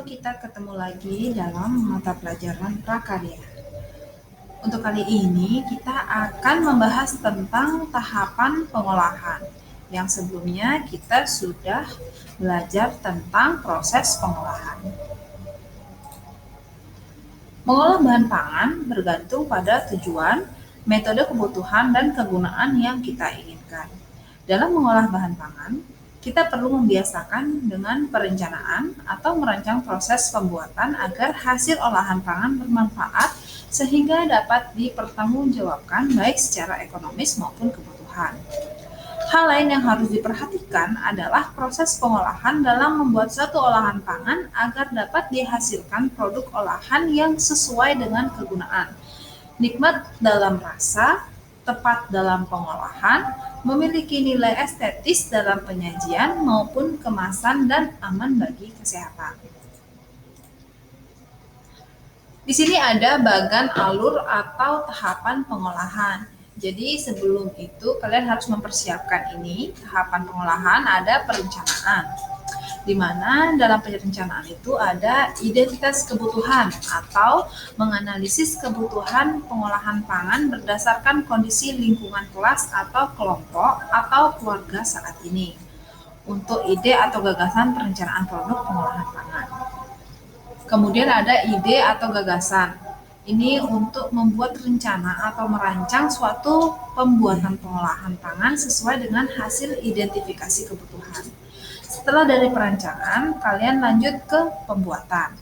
kita ketemu lagi dalam mata pelajaran prakarya. Untuk kali ini kita akan membahas tentang tahapan pengolahan. Yang sebelumnya kita sudah belajar tentang proses pengolahan. Mengolah bahan pangan bergantung pada tujuan, metode kebutuhan, dan kegunaan yang kita inginkan. Dalam mengolah bahan pangan, kita perlu membiasakan dengan perencanaan atau merancang proses pembuatan agar hasil olahan pangan bermanfaat sehingga dapat dipertanggungjawabkan baik secara ekonomis maupun kebutuhan. Hal lain yang harus diperhatikan adalah proses pengolahan dalam membuat suatu olahan pangan agar dapat dihasilkan produk olahan yang sesuai dengan kegunaan. Nikmat dalam rasa, tepat dalam pengolahan, memiliki nilai estetis dalam penyajian maupun kemasan dan aman bagi kesehatan. Di sini ada bagan alur atau tahapan pengolahan. Jadi sebelum itu kalian harus mempersiapkan ini, tahapan pengolahan ada perencanaan. Di mana dalam perencanaan itu ada identitas kebutuhan atau menganalisis kebutuhan pengolahan pangan berdasarkan kondisi lingkungan kelas atau kelompok atau keluarga saat ini. Untuk ide atau gagasan perencanaan produk pengolahan pangan. Kemudian ada ide atau gagasan. Ini untuk membuat rencana atau merancang suatu pembuatan pengolahan pangan sesuai dengan hasil identifikasi kebutuhan. Setelah dari perencanaan, kalian lanjut ke pembuatan.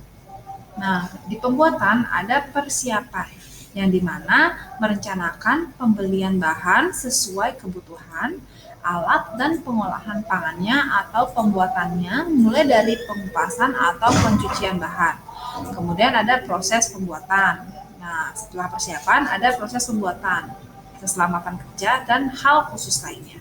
Nah, di pembuatan ada persiapan, yang dimana merencanakan pembelian bahan sesuai kebutuhan, alat dan pengolahan pangannya atau pembuatannya mulai dari pengupasan atau pencucian bahan. Kemudian ada proses pembuatan. Nah, setelah persiapan ada proses pembuatan, keselamatan kerja dan hal khusus lainnya.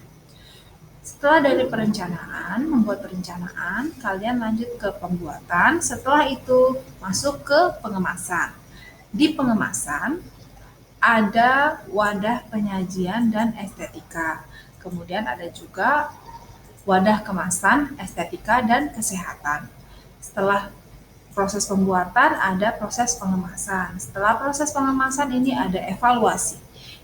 Setelah dari perencanaan, membuat perencanaan, kalian lanjut ke pembuatan. Setelah itu masuk ke pengemasan. Di pengemasan ada wadah penyajian dan estetika. Kemudian ada juga wadah kemasan, estetika, dan kesehatan. Setelah proses pembuatan ada proses pengemasan. Setelah proses pengemasan ini ada evaluasi,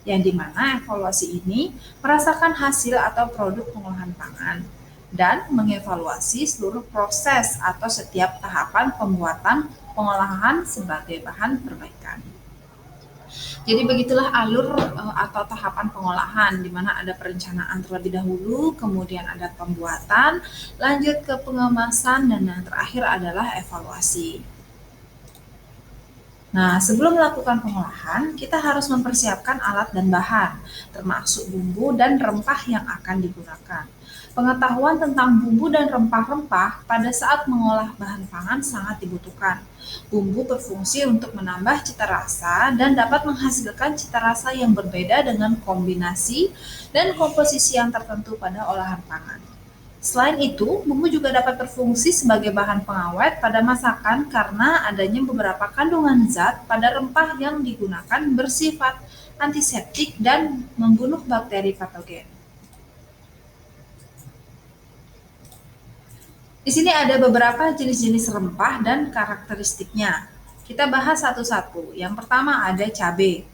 yang dimana evaluasi ini merasakan hasil atau produk pengolahan pangan dan mengevaluasi seluruh proses atau setiap tahapan pembuatan pengolahan sebagai bahan perbaikan. Jadi begitulah alur atau tahapan pengolahan, di mana ada perencanaan terlebih dahulu, kemudian ada pembuatan, lanjut ke pengemasan, dan yang terakhir adalah evaluasi. Nah, sebelum melakukan pengolahan, kita harus mempersiapkan alat dan bahan, termasuk bumbu dan rempah yang akan digunakan. Pengetahuan tentang bumbu dan rempah-rempah pada saat mengolah bahan pangan sangat dibutuhkan. Bumbu berfungsi untuk menambah cita rasa dan dapat menghasilkan cita rasa yang berbeda dengan kombinasi dan komposisi yang tertentu pada olahan pangan. Selain itu, bumbu juga dapat berfungsi sebagai bahan pengawet pada masakan karena adanya beberapa kandungan zat pada rempah yang digunakan bersifat antiseptik dan membunuh bakteri patogen. Di sini ada beberapa jenis-jenis rempah dan karakteristiknya. Kita bahas satu-satu. Yang pertama ada cabai.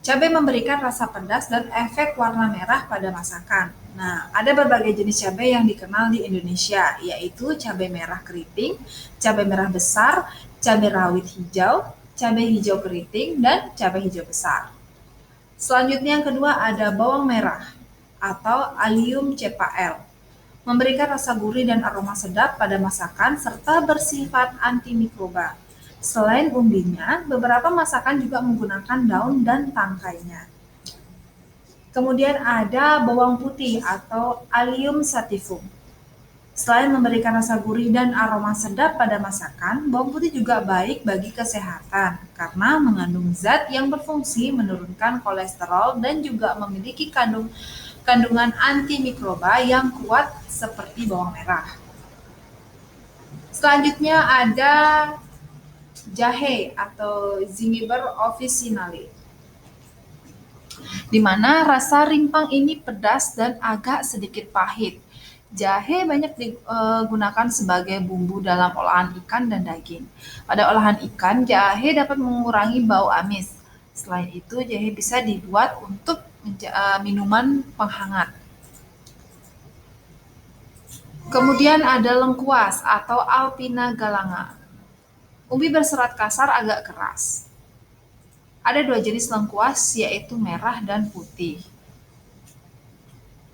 Cabai memberikan rasa pedas dan efek warna merah pada masakan. Nah, ada berbagai jenis cabai yang dikenal di Indonesia, yaitu cabai merah keriting, cabai merah besar, cabai rawit hijau, cabai hijau keriting, dan cabai hijau besar. Selanjutnya yang kedua ada bawang merah atau Allium cepael. Memberikan rasa gurih dan aroma sedap pada masakan serta bersifat antimikroba. Selain umbinya, beberapa masakan juga menggunakan daun dan tangkainya. Kemudian ada bawang putih atau Allium sativum. Selain memberikan rasa gurih dan aroma sedap pada masakan, bawang putih juga baik bagi kesehatan karena mengandung zat yang berfungsi menurunkan kolesterol dan juga memiliki kandungan antimikroba yang kuat seperti bawang merah. Selanjutnya ada jahe atau Zingiber officinale, di mana rasa rimpang ini pedas dan agak sedikit pahit. Jahe banyak digunakan sebagai bumbu dalam olahan ikan dan daging. Pada olahan ikan, jahe dapat mengurangi bau amis. Selain itu, jahe bisa dibuat untuk minuman penghangat. Kemudian ada lengkuas atau Alpina galanga. Umbi berserat kasar agak keras. Ada dua jenis lengkuas, yaitu merah dan putih.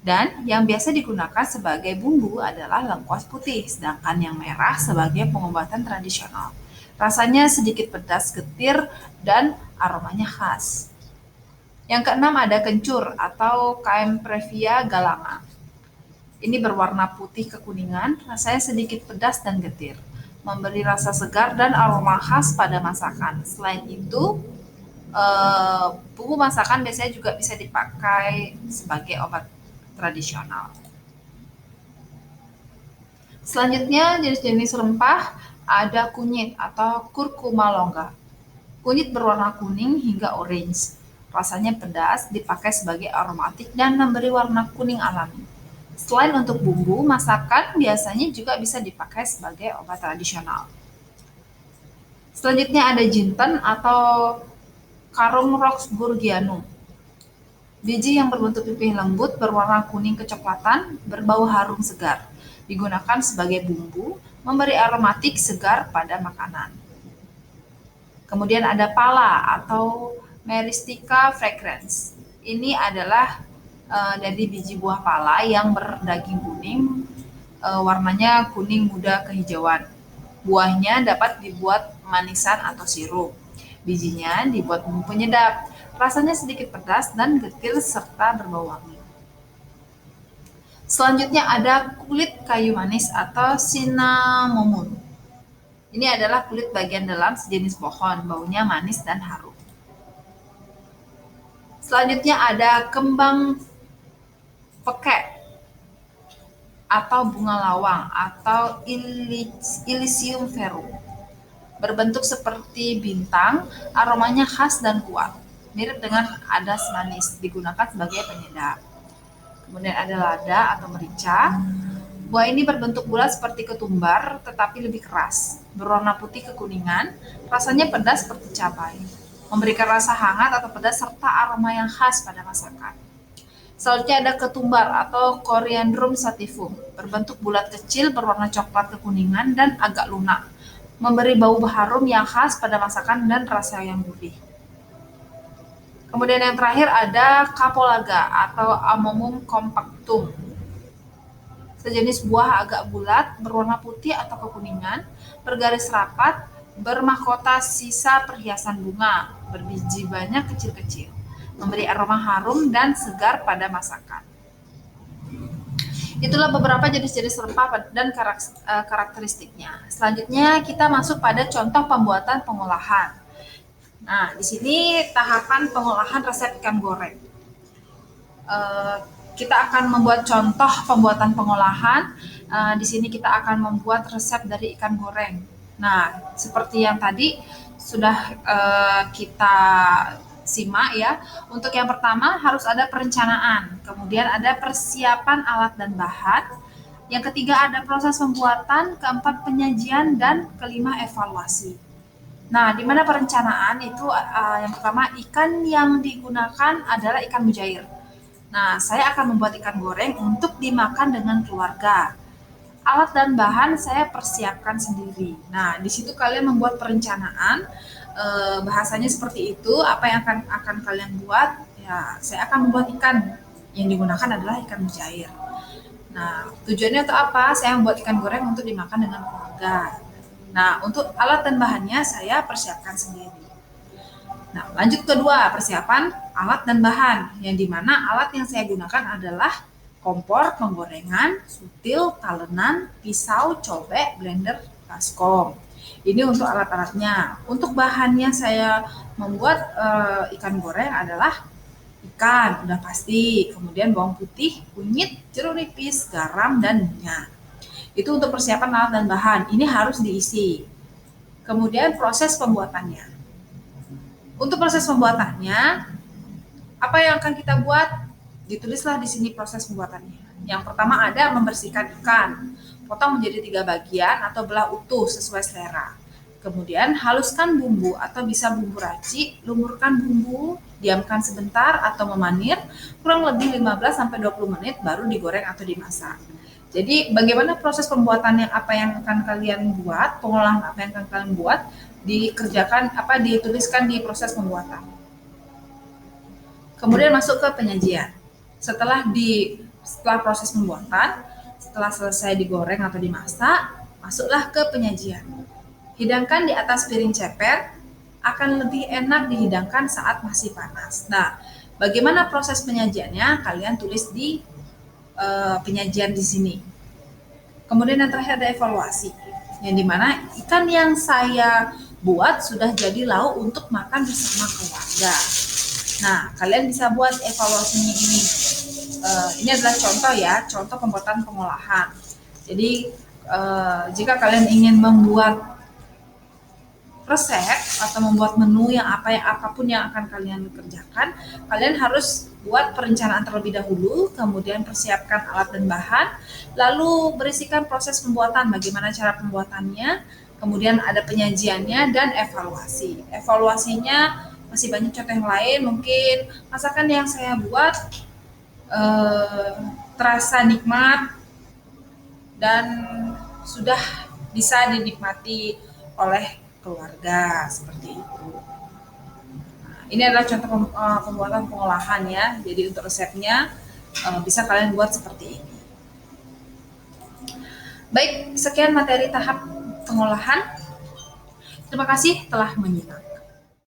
Dan yang biasa digunakan sebagai bumbu adalah lengkuas putih, sedangkan yang merah sebagai pengobatan tradisional. Rasanya sedikit pedas, getir, dan aromanya khas. Yang keenam ada kencur atau Caemphrevia galama. Ini berwarna putih kekuningan, rasanya sedikit pedas dan getir, memberi rasa segar dan aroma khas pada masakan. Selain itu, bumbu masakan biasanya juga bisa dipakai sebagai obat tradisional. Selanjutnya jenis-jenis rempah ada kunyit atau kurkuma longga. Kunyit berwarna kuning hingga orange. Rasanya pedas, dipakai sebagai aromatik dan memberi warna kuning alami. Selain untuk bumbu, masakan biasanya juga bisa dipakai sebagai obat tradisional. Selanjutnya ada jinten atau Carum roxburghianum. Biji yang berbentuk pipih lembut, berwarna kuning kecoklatan, berbau harum segar. Digunakan sebagai bumbu, memberi aromatik segar pada makanan. Kemudian ada pala atau Meristica fragrans. Ini adalah dari biji buah pala yang berdaging kuning, warnanya kuning muda kehijauan. Buahnya dapat dibuat manisan atau sirup. Bijinya dibuat bumbu penyedap. Rasanya sedikit pedas dan getir serta berbau wangi. Selanjutnya ada kulit kayu manis atau cinnamomum. Ini adalah kulit bagian dalam sejenis pohon, baunya manis dan harum. Selanjutnya ada kembang pekek atau bunga lawang atau Illicium verum. Berbentuk seperti bintang, aromanya khas dan kuat, mirip dengan adas manis, digunakan sebagai penyedap. Kemudian ada lada atau merica. Buah ini berbentuk bulat seperti ketumbar, tetapi lebih keras, berwarna putih kekuningan, rasanya pedas seperti cabai, memberikan rasa hangat atau pedas serta aroma yang khas pada masakan. Selanjutnya ada ketumbar atau Coriandrum sativum, berbentuk bulat kecil, berwarna coklat kekuningan dan agak lunak, memberi bau harum yang khas pada masakan dan rasa yang gurih. Kemudian yang terakhir ada Capolaga atau Amomum compactum. Sejenis buah agak bulat, berwarna putih atau kekuningan, bergaris rapat, bermahkota sisa perhiasan bunga, berbiji banyak kecil-kecil, memberi aroma harum dan segar pada masakan. Itulah beberapa jenis-jenis rempah dan karakteristiknya. Selanjutnya kita masuk pada contoh pembuatan pengolahan. Nah, di sini tahapan pengolahan resep ikan goreng. Kita akan membuat contoh pembuatan pengolahan. Di sini kita akan membuat resep dari ikan goreng. Nah, seperti yang tadi sudah kita simak ya. Untuk yang pertama harus ada perencanaan, kemudian ada persiapan alat dan bahan, yang ketiga ada proses pembuatan, keempat penyajian, dan kelima evaluasi. Nah, di mana perencanaan itu yang pertama ikan yang digunakan adalah ikan mujair. Nah, saya akan membuat ikan goreng untuk dimakan dengan keluarga. Alat dan bahan saya persiapkan sendiri. Nah, di situ kalian membuat perencanaan, bahasanya seperti itu. Apa yang akan kalian buat? Ya, saya akan membuat ikan. Yang digunakan adalah ikan mujair. Nah, tujuannya untuk apa? Saya membuat ikan goreng untuk dimakan dengan keluarga. Nah, untuk alat dan bahannya saya persiapkan sendiri. Nah, lanjut kedua, persiapan alat dan bahan. Yang dimana alat yang saya gunakan adalah kompor, penggorengan, sutil, talenan, pisau, cobek, blender, baskom. Ini untuk alat-alatnya. Untuk bahannya saya membuat ikan goreng adalah ikan, udah pasti. Kemudian bawang putih, kunyit, jeruk nipis, garam, dan minyak. Itu untuk persiapan alat dan bahan. Ini harus diisi. Kemudian proses pembuatannya. Untuk proses pembuatannya, apa yang akan kita buat? Ditulislah di sini proses pembuatannya. Yang pertama ada membersihkan ikan. Potong menjadi 3 bagian atau belah utuh sesuai selera. Kemudian haluskan bumbu atau bisa bumbu racik, lumurkan bumbu, diamkan sebentar atau memanir, kurang lebih 15-20 menit baru digoreng atau dimasak. Jadi bagaimana proses pembuatan apa yang akan kalian buat, pengolahan apa yang akan kalian buat, dituliskan di proses pembuatan. Kemudian masuk ke penyajian. Setelah proses pembuatan, setelah selesai digoreng atau dimasak, masuklah ke penyajian. Hidangkan di atas piring ceper, akan lebih enak dihidangkan saat masih panas. Nah, bagaimana proses penyajiannya? Kalian tulis di penyajian di sini. Kemudian yang terakhir ada evaluasi, yang dimana ikan yang saya buat sudah jadi lauk untuk makan bersama keluarga. Nah, kalian bisa buat evaluasinya ini. Ini adalah contoh ya, contoh pembuatan pengolahan. Jadi, jika kalian ingin membuat resep atau membuat menu yang apapun yang akan kalian kerjakan, kalian harus buat perencanaan terlebih dahulu, kemudian persiapkan alat dan bahan, lalu berisikan proses pembuatan, bagaimana cara pembuatannya, kemudian ada penyajiannya dan evaluasi. Evaluasinya masih banyak contoh yang lain, mungkin masakan yang saya buat terasa nikmat dan sudah bisa dinikmati oleh keluarga, seperti itu. Nah, ini adalah contoh pembuatan pengolahan ya. Jadi untuk resepnya bisa kalian buat seperti ini. Baik, sekian materi tahap pengolahan. Terima kasih telah menyimak.